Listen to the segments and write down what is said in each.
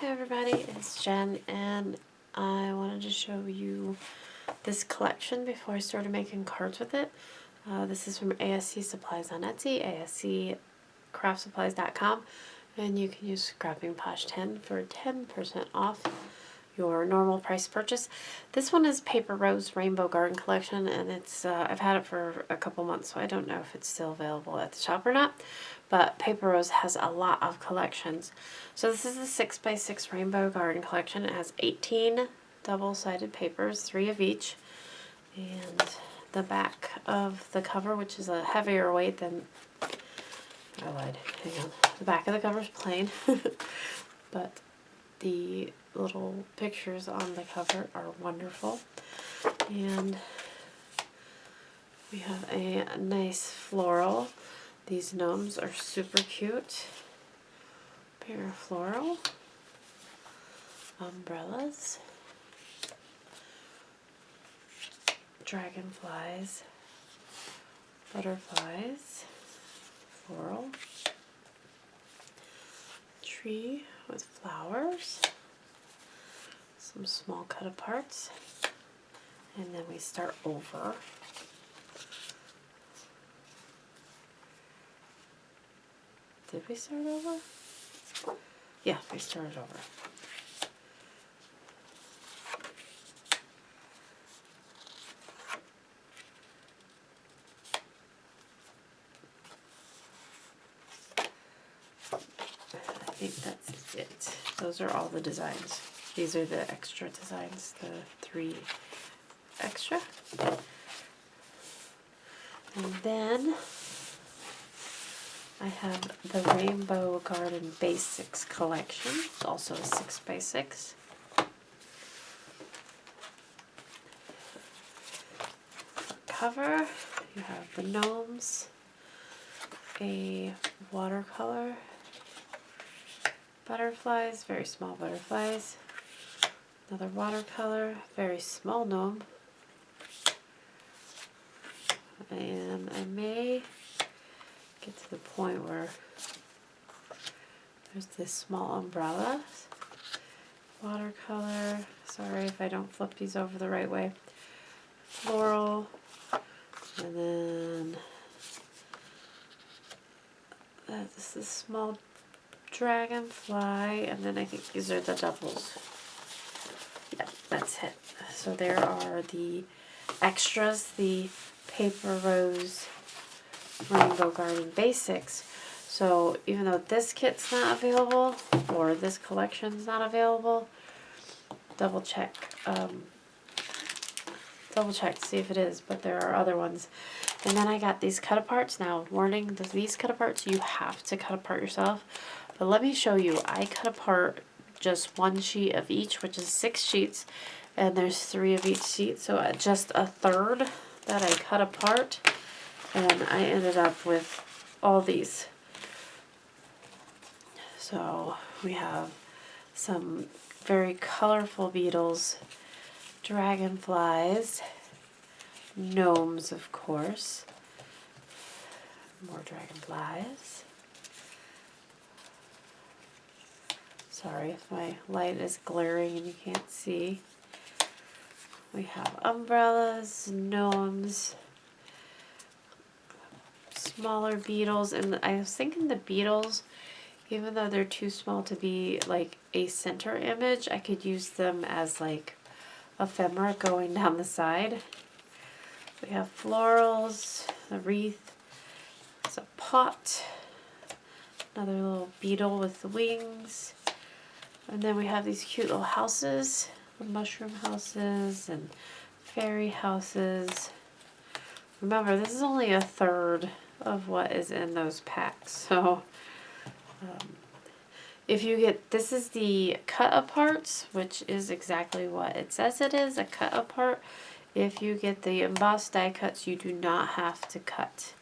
Hi everybody, it's Jen, and I wanted to show you this collection before I started making cards with it. This is from ASC Supplies on Etsy, ASCcraftsupplies.com, and you can use Scrapping Posh 10 for 10% off your normal price purchase. This one is Paper Rose Rainbow Garden Collection, and it's I've had it for a couple months, so I don't know if it's still available at the shop or not. But Paper Rose has a lot of collections. So this is the 6x6 Rainbow Garden Collection. It has 18 double-sided papers, 3 of each, and the back of the cover, which is a heavier weight than, I lied, hang on. The back of the cover is plain, but the little pictures on the cover are wonderful. And we have a nice floral. These gnomes are super cute. Pair of floral. Umbrellas. Dragonflies. Butterflies. Floral. Tree with flowers. Some small cut aparts. And then we start over. Did we start over? Yeah, we started over. I think that's it. Those are all the designs. These are the extra designs, the 3 extra. And then I have the Rainbow Garden Basics collection. It's also a 6x6. Cover, you have the gnomes, a watercolor, butterflies, very small butterflies, another watercolor, very small gnome, and I may get to the point where there's this small umbrella, watercolor, sorry if I don't flip these over the right way, floral, and then this is small dragonfly, and then I think these are the doubles. Yeah, that's it. So there are the extras, the Paper Rose Rainbow Garden Basics. So even though this kit's not available, or this collection's not available, double check to see if it is, but there are other ones. And then I got these cut aparts. Now, warning, these cut aparts you have to cut apart yourself. But let me show you. I cut apart just 1 sheet of each, which is 6 sheets, and there's 3 of each sheet. So just a third that I cut apart, and I ended up with all these. So we have some very colorful beetles, dragonflies, gnomes, of course, more dragonflies. Sorry if my light is glaring and you can't see. We have umbrellas, gnomes, smaller beetles, and I was thinking the beetles, even though they're too small to be like a center image, I could use them as like ephemera going down the side. We have florals, a wreath, it's a pot, another little beetle with the wings, and then we have these cute little houses, mushroom houses and fairy houses. Remember, this is only a third of what is in those packs, so if you get, this is the cut aparts, which is exactly what it says it is, a cut apart. If you get the embossed die cuts, you do not have to cut.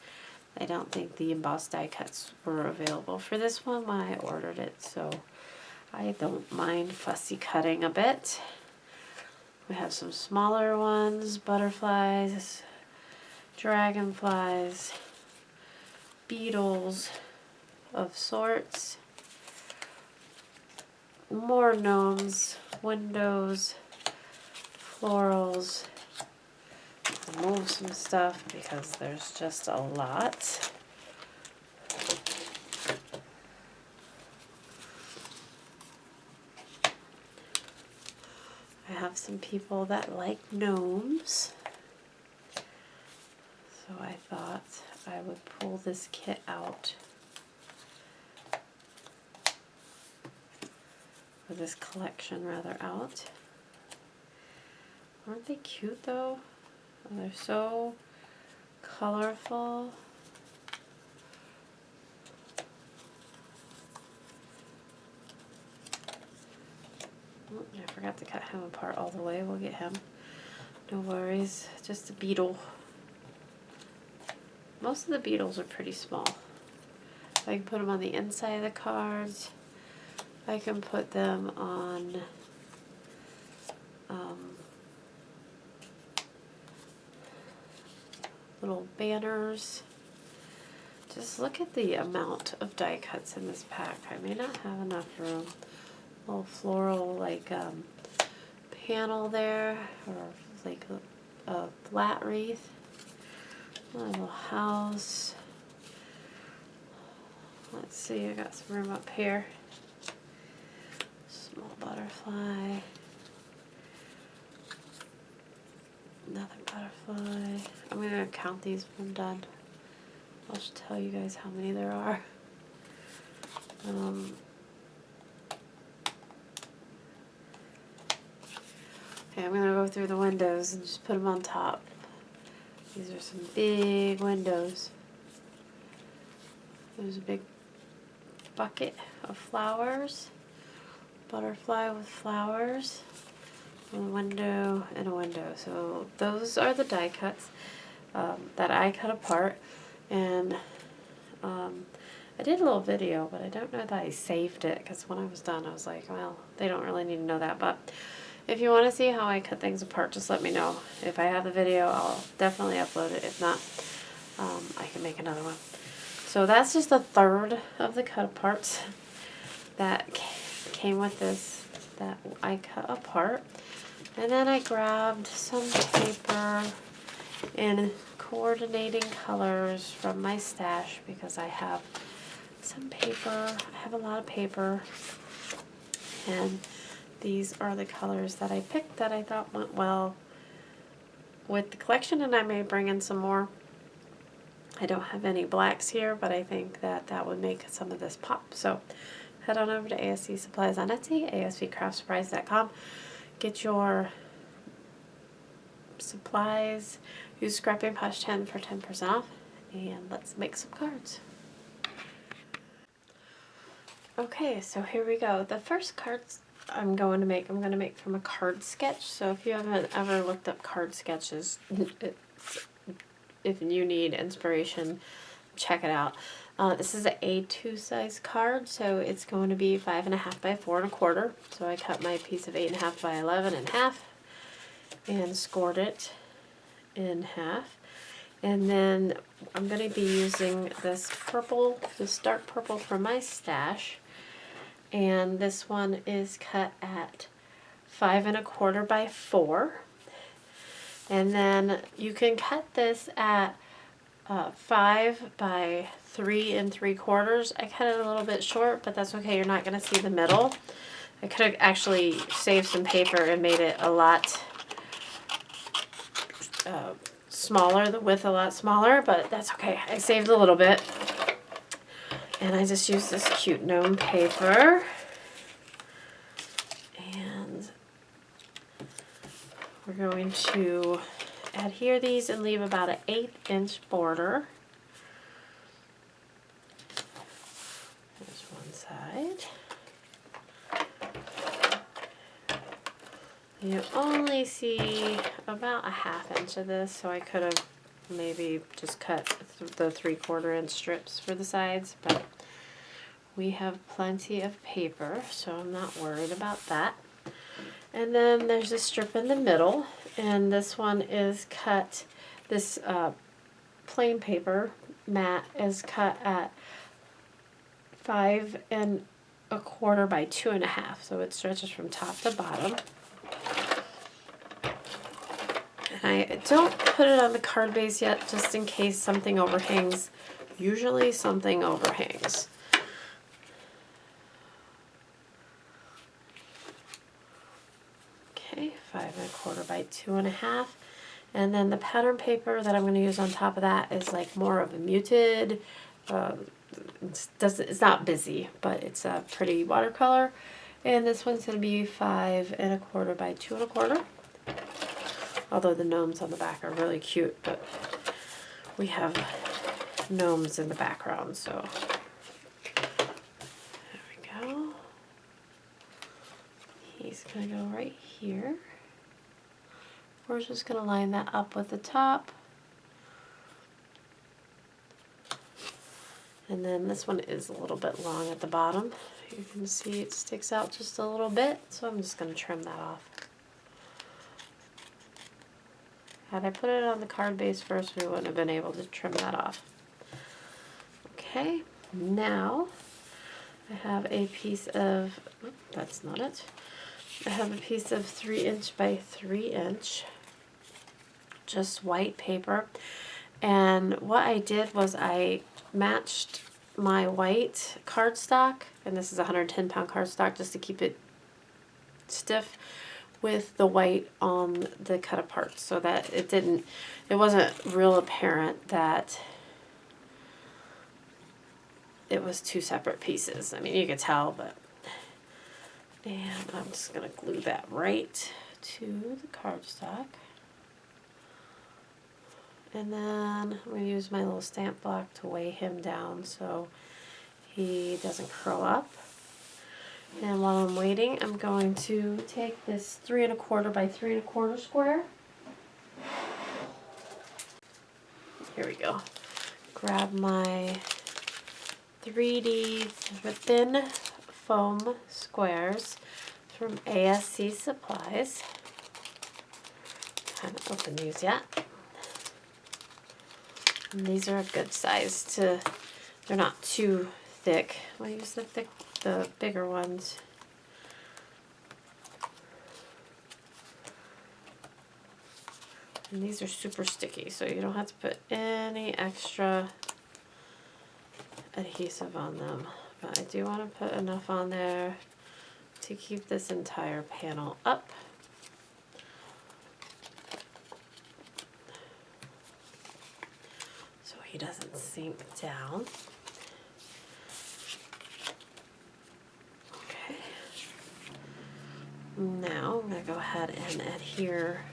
I don't think the embossed die cuts were available for this one when I ordered it, so I don't mind fussy cutting a bit. We have some smaller ones, butterflies, dragonflies, beetles of sorts, more gnomes, windows, florals. Remove some stuff because there's just a lot. I have some people that like gnomes, so I thought I would pull this kit out, or this collection rather, out. Aren't they cute though? Oh, they're so colorful. Oh, I forgot to cut him apart all the way. We'll get him. No worries. Just a beetle. Most of the beetles are pretty small. I can put them on the inside of the cards. I can put them on little banners. Just look at the amount of die cuts in this pack. I may not have enough room. Little floral like panel there, or like a flat wreath. A little house. Let's see, I got some room up here. Small butterfly. Another butterfly. I'm gonna count these when I'm done. I'll just tell you guys how many there are. Okay, I'm gonna go through the windows and just put them on top. These are some big windows. There's a big bucket of flowers. Butterfly with flowers. A window and a window. So those are the die cuts that I cut apart, and I did a little video, but I don't know that I saved it, because when I was done I was like, well, they don't really need to know that. But if you want to see how I cut things apart, just let me know. If I have the video, I'll definitely upload it. If not, I can make another one. So that's just a third of the cut aparts that came with this that I cut apart. And then I grabbed some paper in coordinating colors from my stash, because I have some paper. I have a lot of paper, and these are the colors that I picked that I thought went well with the collection, and I may bring in some more. I don't have any blacks here, but I think that that would make some of this pop. So head on over to ASC Supplies on Etsy, asccraftsupplies.com. Get your supplies, use Scrapping Posh 10 for 10% off, and let's make some cards. Okay, so here we go. The first cards I'm going to make from a card sketch. So if you haven't ever looked up card sketches, if you need inspiration, check it out. This is an A2 size card, so it's going to be 5.5 by 4 1/4. So I cut my piece of 8.5 by 11.5 and scored it in half. And then I'm going to be using this purple, this dark purple from my stash. And this one is cut at 5 1/4 by 4. And then you can cut this at 5 by 3 3/4. I cut it a little bit short, but that's okay. You're not going to see the middle. I could have actually saved some paper and made it a lot smaller, the width a lot smaller, but that's okay. I saved a little bit. And I just used this cute gnome paper. And we're going to adhere these and leave about an 1/8 inch border. There's one side. You only see about a 1/2 inch of this, so I could have maybe just cut the 3/4 inch strips for the sides, but we have plenty of paper, so I'm not worried about that. And then there's a strip in the middle, and this one is cut, this plain paper mat is cut at 5 1/4 1/4 by 2.5, so it stretches from top to bottom. And I don't put it on the card base yet, just in case something overhangs. Usually something overhangs. Okay, 5 1/4 by 2.5. And then the pattern paper that I'm going to use on top of that is like more of a muted, it's not busy, but it's a pretty watercolor. And this one's going to be 5 1/4 by 2 1/4. Although the gnomes on the back are really cute, but we have gnomes in the background, so there we go. He's going to go right here. We're just going to line that up with the top. And then this one is a little bit long at the bottom. You can see it sticks out just a little bit, so I'm just going to trim that off. Had I put it on the card base first, we wouldn't have been able to trim that off. Okay, now I have a piece of, that's not it. I have a piece of 3" by 3", just white paper. And what I did was I matched my white cardstock, and this is a 110-pound cardstock just to keep it stiff, with the white on the cut apart, so that it wasn't real apparent that it was two separate pieces. I mean, you could tell, but, and I'm just gonna glue that right to the cardstock. And then I'm going to use my little stamp block to weigh him down so he doesn't curl up. And while I'm waiting, I'm going to take this 3 1/4 by 3 1/4 square. Here we go. Grab my 3D thin foam squares from ASC supplies. I haven't opened these yet. And these are a good size they're not too thick. I'll use the bigger ones. And these are super sticky, so you don't have to put any extra adhesive on them. But I do want to put enough on there to keep this entire panel up. He doesn't sink down. Okay. Now I'm going to go ahead and adhere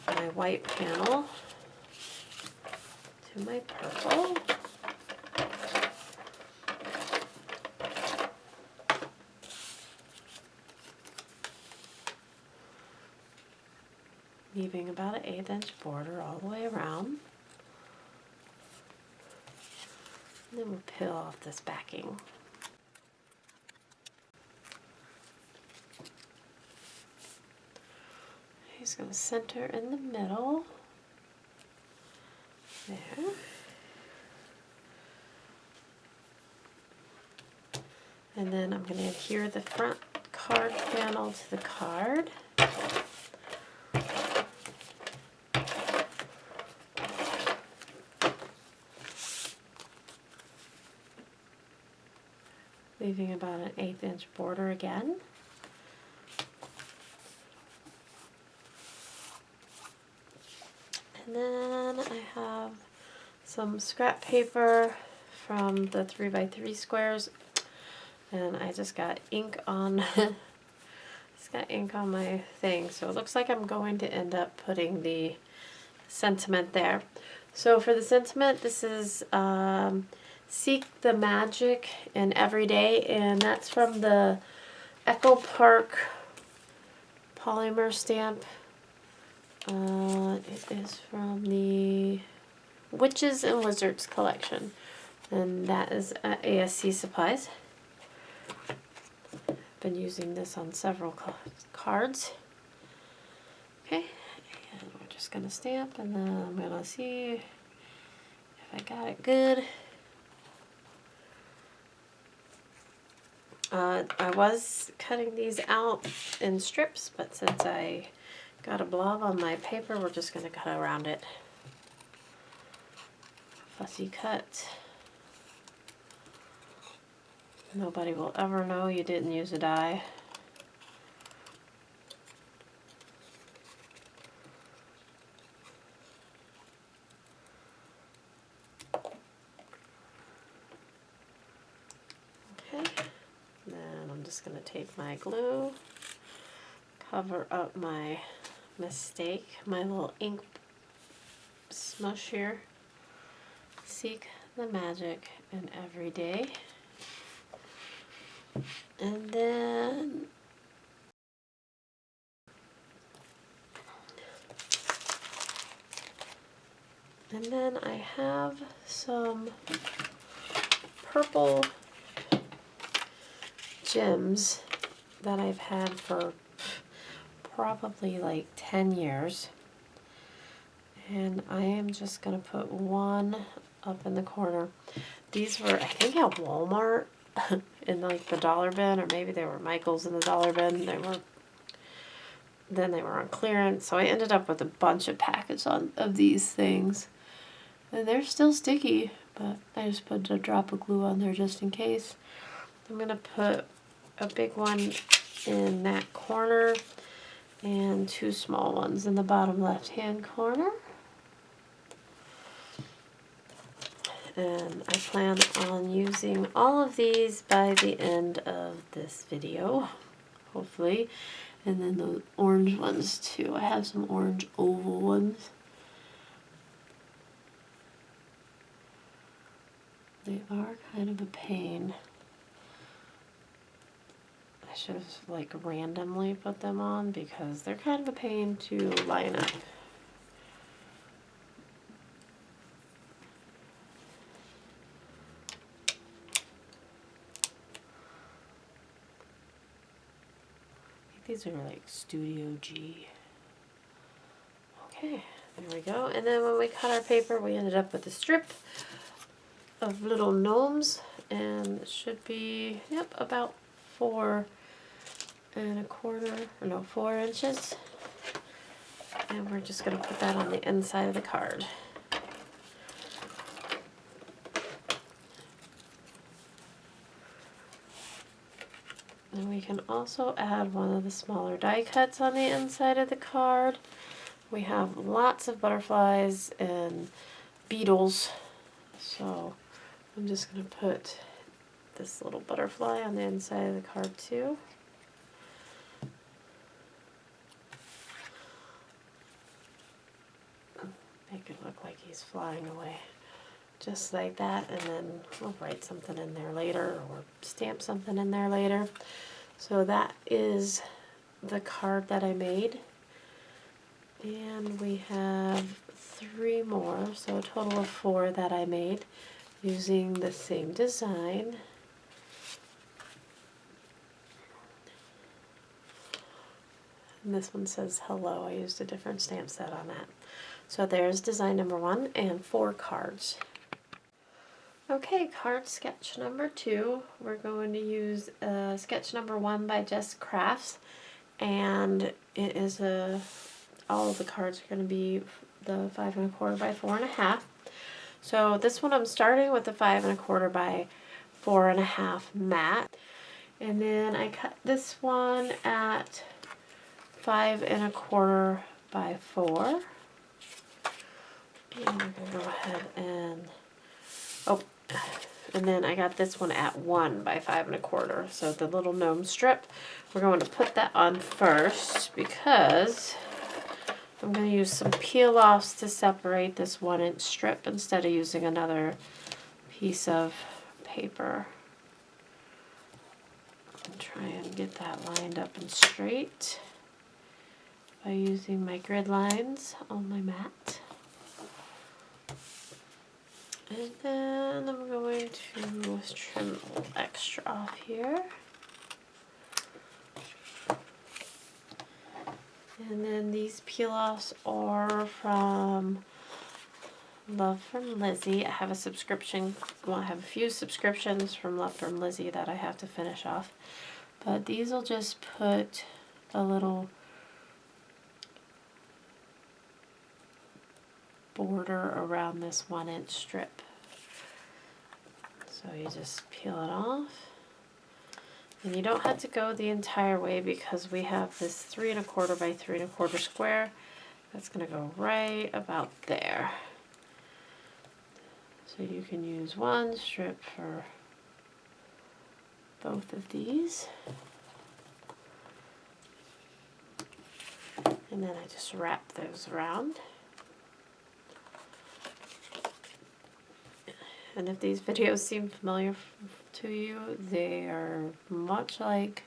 my white panel to my purple. Leaving about an 1/8" border all the way around. And then we'll peel off this backing. He's going to center in the middle. There. And then I'm going to adhere the front card panel to the card. Leaving about an 1/8" border again. And then I have some scrap paper from the 3 by 3 squares, and I just got ink on my thing, so it looks like I'm going to end up putting the sentiment there. So for the sentiment, this is Seek the Magic in Everyday, and that's from the Echo Park polymer stamp. It is from the Witches and Wizards collection, and that is at ASC supplies. Been using this on several cards. Okay, and we're just gonna stamp, and then I'm gonna see if I got it good. I was cutting these out in strips, but since I got a blob on my paper, we're just going to cut around it. Fussy cut. Nobody will ever know you didn't use a die. Okay, then I'm just going to take my glue, cover up my mistake, my little ink smush here. Seek the magic in every day. And then I have some purple gems that I've had for probably like 10 years. And I am just going to put one up in the corner. These were, I think, at Walmart in like the dollar bin, or maybe they were Michael's in the dollar bin. Then they were on clearance. So I ended up with a bunch of packets of these things. And they're still sticky, but I just put a drop of glue on there just in case. I'm going to put a big one in that corner and two small ones in the bottom left-hand corner. And I plan on using all of these by the end of this video, hopefully. And then the orange ones too. I have some orange oval ones. They are kind of a pain. I should have like randomly put them on because they're kind of a pain to line up. These are like Studio G. Okay, there we go. And then when we cut our paper, we ended up with a strip of little gnomes, and it should be, yep, about 4 inches. And we're just going to put that on the inside of the card. And we can also add one of the smaller die cuts on the inside of the card. We have lots of butterflies and beetles, so I'm just going to put this little butterfly on the inside of the card too. Make it look like he's flying away. Just like that, and then we'll write something in there later or stamp something in there later. So that is the card that I made. And we have 3 more, so a total of 4 that I made using the same design. And this one says hello. I used a different stamp set on that. So there's design number 1 and 4 cards. Okay, card sketch number 2. We're going to use sketch number 1 by Jess Crafts, and it is all of the cards are going to be the 5 1/4 by 4 1/2. So this one I'm starting with the 5 1/4 by 4 1/2 matte, and then I cut this one at 5 1/4 by 4. And we're going to go ahead and and then I got this one at 1 by 5 1/4. So the little gnome strip, we're going to put that on first because I'm going to use some peel offs to separate this 1-inch strip instead of using another piece of paper. And try and get that lined up and straight by using my grid lines on my mat. And then I'm going to trim a little extra off here. And then these peel-offs are from Love from Lizzie. I have a subscription. Well, I have a few subscriptions from Love from Lizzie that I have to finish off. But these will just put a little border around this 1-inch strip. So you just peel it off. And you don't have to go the entire way because we have this 3 1/4 by 3 1/4 square. That's going to go right about there. So you can use one strip for both of these. And then I just wrap those around. And if these videos seem familiar to you, they are much like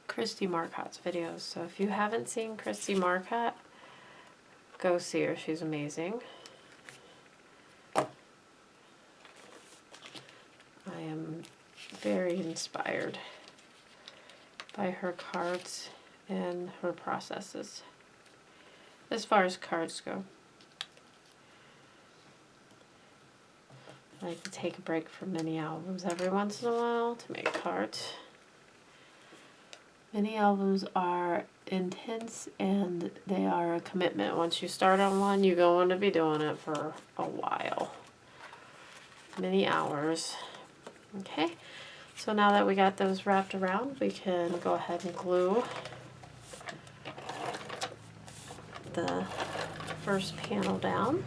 Christy Marcotte's videos. So if you haven't seen Christy Marcotte, go see her. She's amazing. I am very inspired by her cards and her processes as far as cards go. I like to take a break from mini albums every once in a while to make cards. Mini albums are intense and they are a commitment. Once you start on one, you're going to be doing it for a while. Many hours. Okay, so now that we got those wrapped around, we can go ahead and glue the first panel down.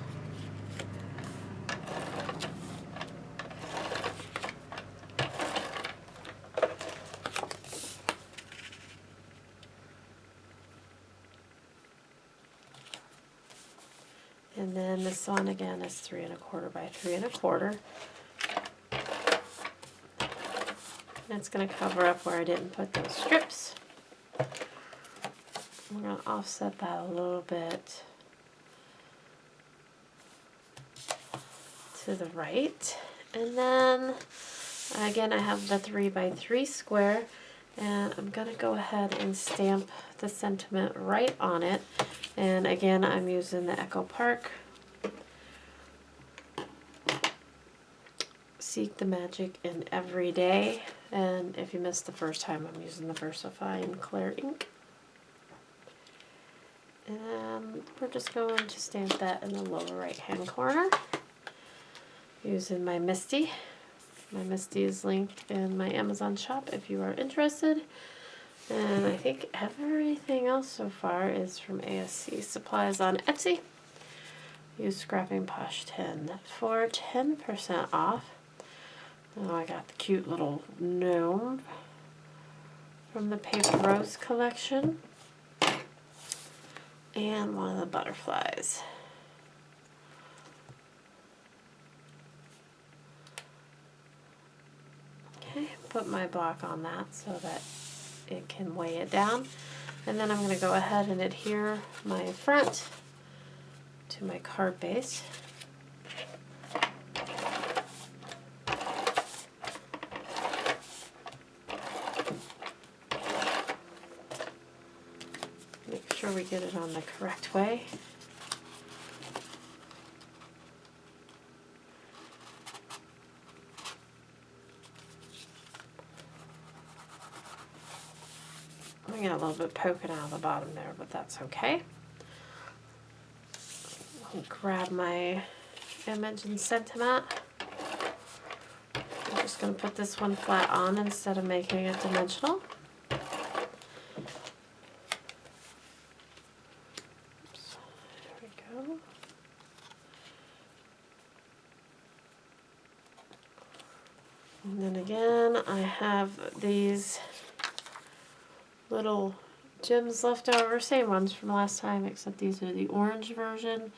And then this one again is 3 1/4 by 3 1/4. And it's going to cover up where I didn't put those strips. I'm going to offset that a little bit to the right. And then again I have the 3 by 3 square, and I'm going to go ahead and stamp the sentiment right on it. And again, I'm using the Echo Park Seek the Magic in Every Day. And if you missed the first time, I'm using the VersaFine Clear ink. And we're just going to stamp that in the lower right hand corner using my Misty. My Misty is linked in my Amazon shop if you are interested. And I think everything else so far is from ASC Supplies on Etsy. Use Scrapping Posh 10 for 10% off. Oh, I got the cute little gnome from the Paper Rose collection. And one of the butterflies. Okay, put my block on that so that it can weigh it down. And then I'm going to go ahead and adhere my front to my card base. Make sure we get it on the correct way. I got a little bit poking out of the bottom there, but that's okay. I'll grab my image and sentiment. I'm just going to put this one flat on instead of making it dimensional. Oops, there we go. And then again, I have these little gems left over, same ones from last time, except these are the orange version.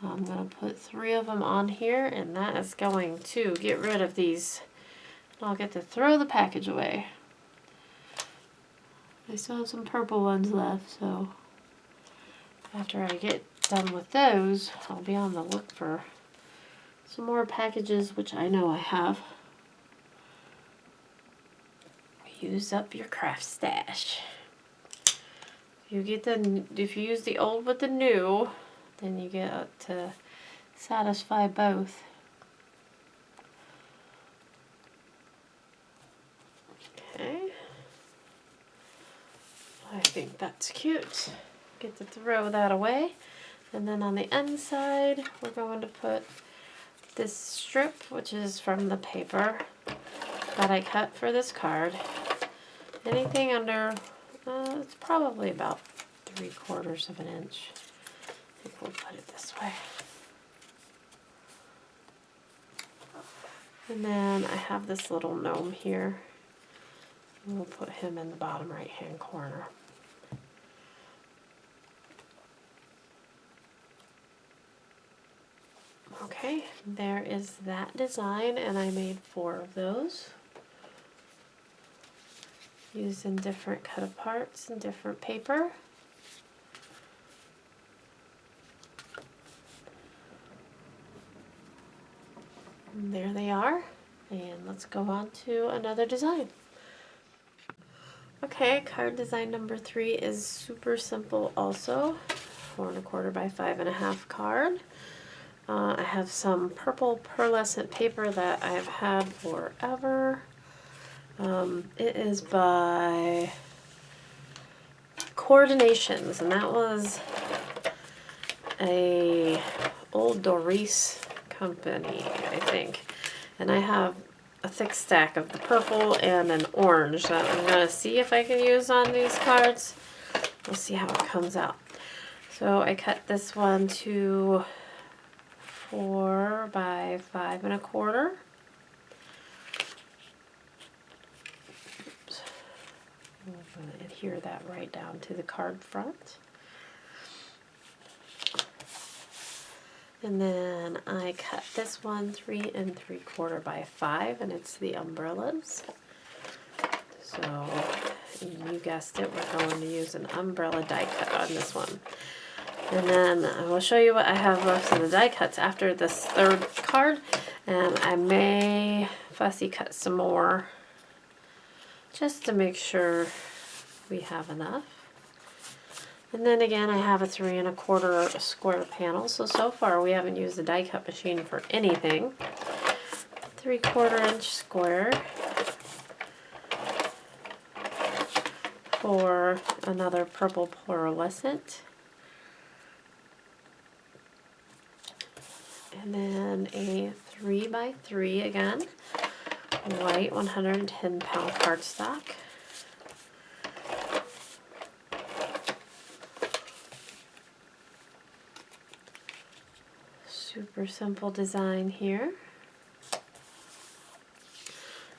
I'm going to put 3 of them on here, and that is going to get rid of these. I'll get to throw the package away. I still have some purple ones left, so after I get done with those, I'll be on the look for some more packages, which I know I have. Use up your craft stash. If you use the old with the new, then you get to satisfy both. Okay. I think that's cute. Get to throw that away. And then on the inside, we're going to put this strip, which is from the paper that I cut for this card. Anything under, it's probably about 3/4 of an inch. I think we'll put it this way. And then I have this little gnome here. We'll put him in the bottom right-hand corner. Okay, there is that design, and I made 4 of those using different cut parts and different paper. And there they are, and let's go on to another design. Okay, card design number 3 is super simple also. 4 1/4 by 5 1/2 card. I have some purple pearlescent paper that I've had forever. It is by Coordinations, and that was a old Doris company, I think. And I have a thick stack of the purple and an orange that I'm going to see if I can use on these cards. We'll see how it comes out. So I cut this one to 4 by 5 1/4. Oops. I'm going to adhere that right down to the card front. And then I cut this one 3 3/4 by 5, and it's the umbrellas. So you guessed it, we're going to use an umbrella die cut on this one. And then I will show you what I have left in the die cuts after this 3rd card, and I may fussy cut some more just to make sure we have enough. And then again, I have a 3 1/4 square panel. So far we haven't used the die cut machine for anything. 3/4 inch square for another purple pearlescent. And then a 3 by 3 again, white 110-pound cardstock. Super simple design here.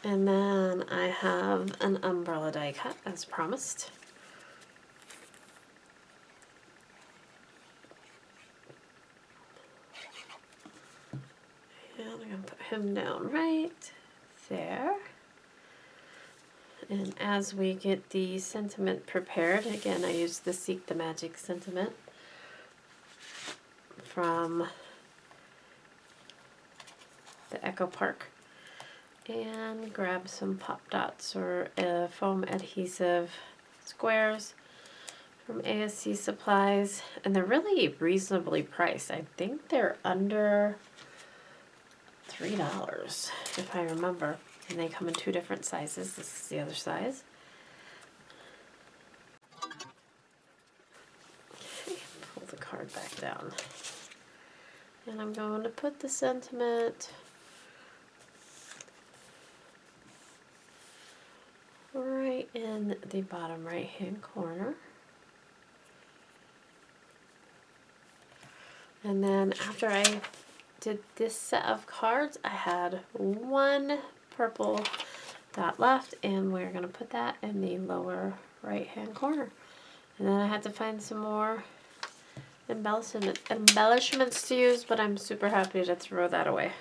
And then I have an umbrella die cut as promised. And I'm going to put him down right there. And as we get the sentiment prepared, again I used the Seek the Magic sentiment from the Echo Park, and grab some pop dots or foam adhesive squares from ASC Supplies, and they're really reasonably priced. I think they're under $3 if I remember, and they come in 2 different sizes. This is the other size. Okay, pull the card back down, and I'm going to put the sentiment right in the bottom right hand corner. And then after I did this set of cards, I had 1 purple dot left, and we're going to put that in the lower right hand corner. And then I had to find some more embellishments to use, but I'm super happy to throw that away.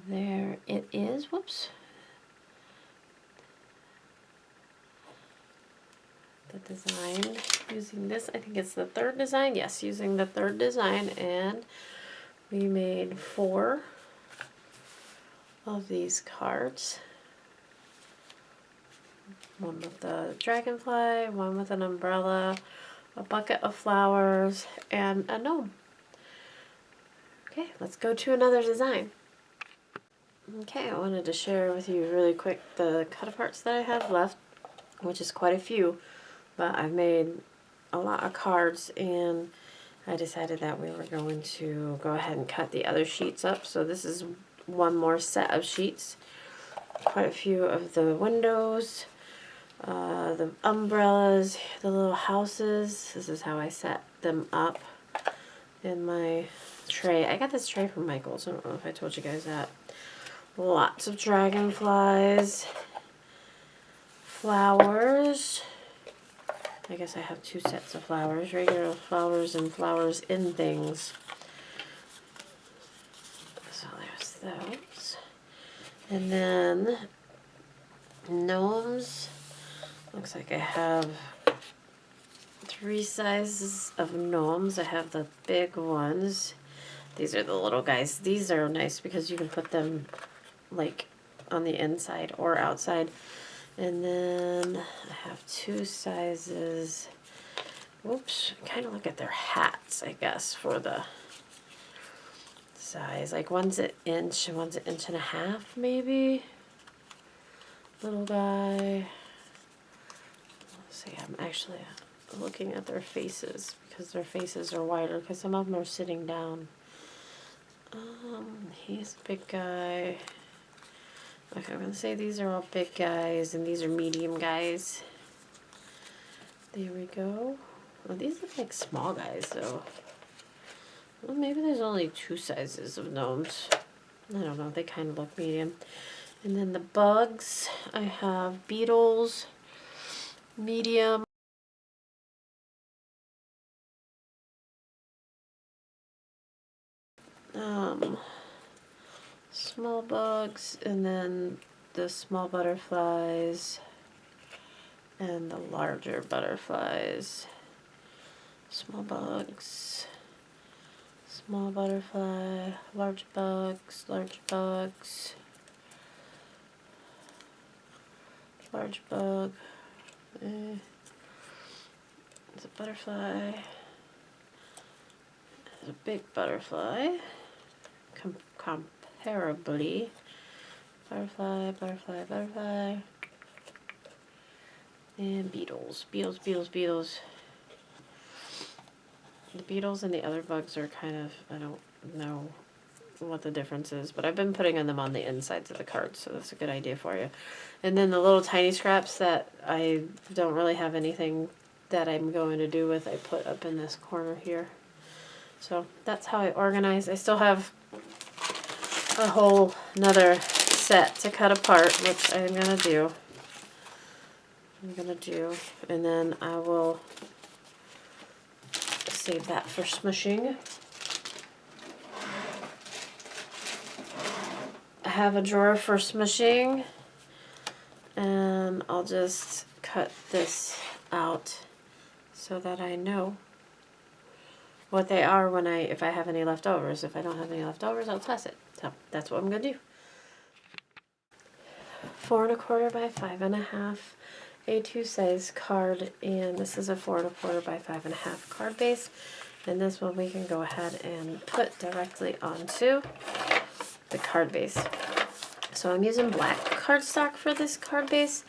There it is. Whoops. The design using this, I think it's the 3rd design. Yes, using the 3rd design, and we made 4 of these cards. One with the dragonfly, one with an umbrella, a bucket of flowers, and a gnome. Okay, let's go to another design. Okay, I wanted to share with you really quick the cut-aparts that I have left, which is quite a few, but I've made a lot of cards, and I decided that we were going to go ahead and cut the other sheets up. So this is one more set of sheets. Quite a few of the windows, the umbrellas, the little houses. This is how I set them up in my tray. I got this tray from Michael's. I don't know if I told you guys that. Lots of dragonflies, flowers. I guess I have two sets of flowers, regular flowers and flowers in things. So there's those. And then gnomes. Looks like I have 3 sizes of gnomes. I have the big ones. These are the little guys. These are nice because you can put them like on the inside or outside. And then I have 2 sizes. Whoops, kind of look at their hats, I guess, for the size. Like one's an inch and one's an inch and a half, maybe. Little guy. Let's see, I'm actually looking at their faces because their faces are wider because some of them are sitting down. He's a big guy. Okay, I'm gonna say these are all big guys and these are medium guys. There we go. Well, these look like small guys though. Well, maybe there's only 2 sizes of gnomes. I don't know, they kind of look medium. And then the bugs, I have beetles, medium. Small bugs, and then the small butterflies and the larger butterflies. Small bugs, small butterfly, large bugs, large bugs, large bug. There's a butterfly. There's a big butterfly. Comparably. Butterfly, butterfly, butterfly. And beetles. Beetles, beetles, beetles. The beetles and the other bugs are kind of, I don't know what the difference is, but I've been putting them on the insides of the cards, so that's a good idea for you. And then the little tiny scraps that I don't really have anything that I'm going to do with, I put up in this corner here. So that's how I organize. I still have a whole another set to cut apart, which I'm gonna do. And then I will save that for smushing. I have a drawer for smushing, and I'll just cut this out so that I know what they are when if I have any leftovers. If I don't have any leftovers, I'll toss it. So that's what I'm gonna do. 4 1/4 by 5 1/2 A2 size card, and this is a 4 1/4 by 5 1/2 card base. And this one we can go ahead and put directly onto the card base. So I'm using black cardstock for this card base,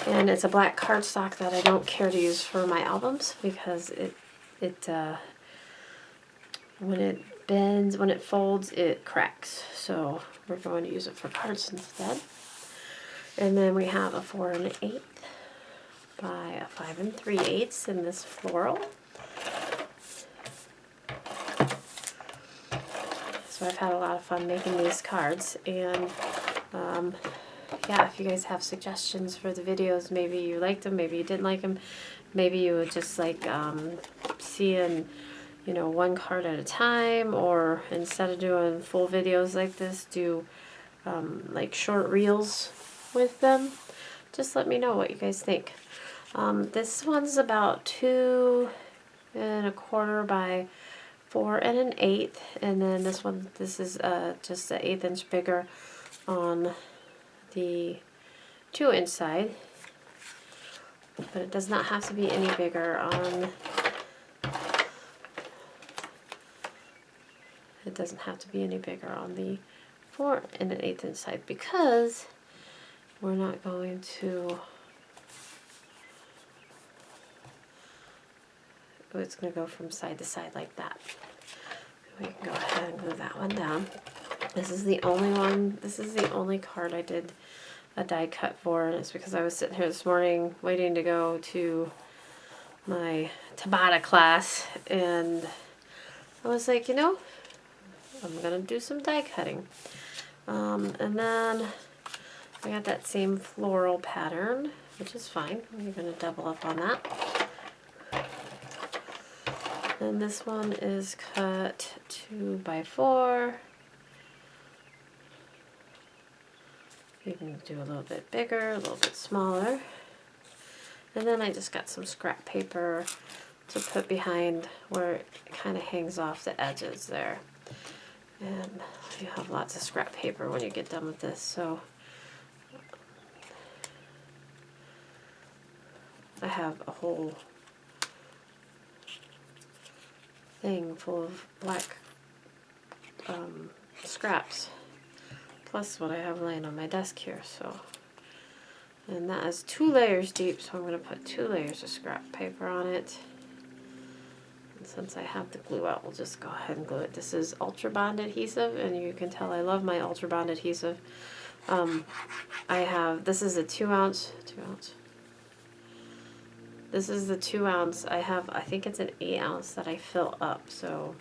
and it's a black cardstock that I don't care to use for my albums because when it bends, when it folds, it cracks. So we're going to use it for cards instead. And then we have a 4 1/8 by a 5 3/8 in this floral. So I've had a lot of fun making these cards, and yeah, if you guys have suggestions for the videos, maybe you liked them, maybe you didn't like them, maybe you would just like seeing, you know, one card at a time, or instead of doing full videos like this, do like short reels with them. Just let me know what you guys think. This one's about 2 1/4 by 4 1/8, and then this one, this is just an 1/8 inch bigger on the 2 inch side, but it does not have to be any bigger on it doesn't have to be any bigger on the 4 1/8 inch side because we're not going to, it's going to go from side to side like that. We can go ahead and glue that one down. This is the only one, this is the only card I did a die cut for, and it's because I was sitting here this morning waiting to go to my Tabata class, and I was like, you know, I'm gonna do some die cutting. And then I got that same floral pattern, which is fine. We're gonna double up on that. And this one is cut 2 by 4. You can do a little bit bigger, a little bit smaller. And then I just got some scrap paper to put behind where it kind of hangs off the edges there. And you have lots of scrap paper when you get done with this, so I have a whole thing full of black scraps, plus what I have laying on my desk here. So, and that is 2 layers deep, so I'm going to put 2 layers of scrap paper on it. And since I have the glue out, we'll just go ahead and glue it. This is Ultra Bond adhesive, and you can tell I love my Ultra Bond adhesive. I have, this is a 2 ounce. This is the 2 ounce. I have, I think it's an 8 ounce that I fill up, so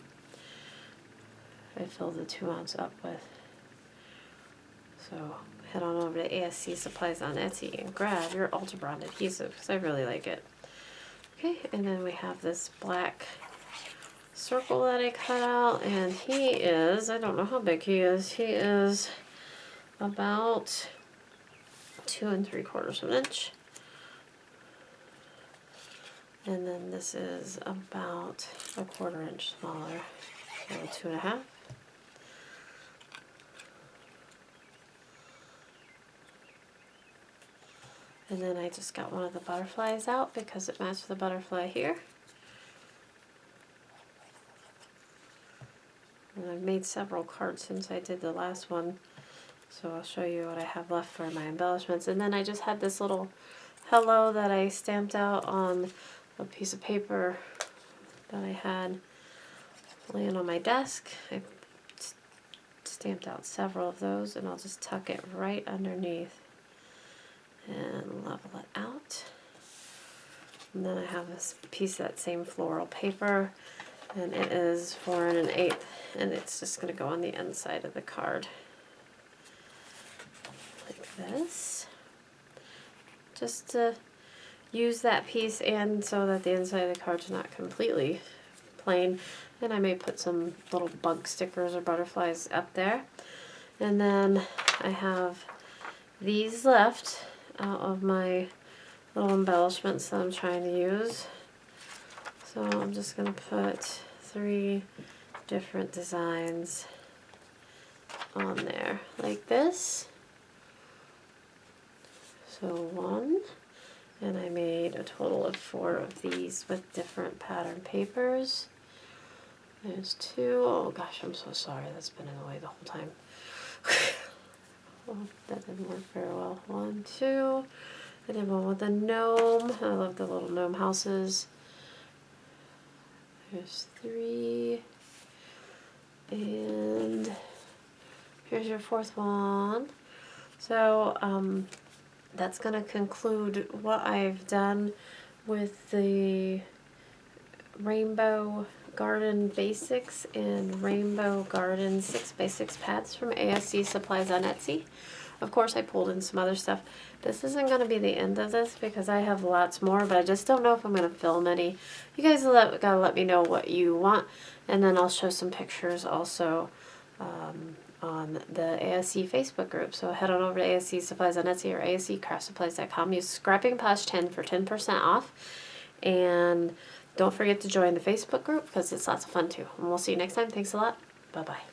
I fill the 2 ounce up with. So head on over to ASC Supplies on Etsy and grab your Ultra Bond adhesive because I really like it. Okay, and then we have this black circle that I cut out, and he is, I don't know how big he is. He is about 2 3/4 inch. And then this is about 1/4 inch smaller, so 2 1/2. And then I just got one of the butterflies out because it matched the butterfly here. And I've made several cards since I did the last one, so I'll show you what I have left for my embellishments. And then I just had this little hello that I stamped out on a piece of paper that I had laying on my desk. I stamped out several of those, and I'll just tuck it right underneath and level it out. And then I have this piece of that same floral paper, and it is 4 1/8, and it's just going to go on the inside of the card like this, just to use that piece, and so that the inside of the card's not completely plain. And I may put some little bug stickers or butterflies up there. And then I have these left out of my little embellishments that I'm trying to use. So I'm just going to put 3 different designs on there like this. So 1, and I made a total of 4 of these with different pattern papers. There's 2. Oh gosh, I'm so sorry. That's been in the way the whole time. Oh, that didn't work very well. 1, 2. I did one with a gnome. I love the little gnome houses. There's 3. And here's your 4th one. So, that's going to conclude what I've done with the Rainbow Garden Basics and Rainbow Garden 6x6 pads from ASC Supplies on Etsy. Of course, I pulled in some other stuff. This isn't going to be the end of this because I have lots more, but I just don't know if I'm going to film any. You guys gotta let me know what you want, and then I'll show some pictures also on the ASC Facebook group. So head on over to ASC Supplies on Etsy or ASCcraftsupplies.com. Use Scrapping Posh 10 for 10% off. And don't forget to join the Facebook group because it's lots of fun too. And we'll see you next time. Thanks a lot. Bye-bye.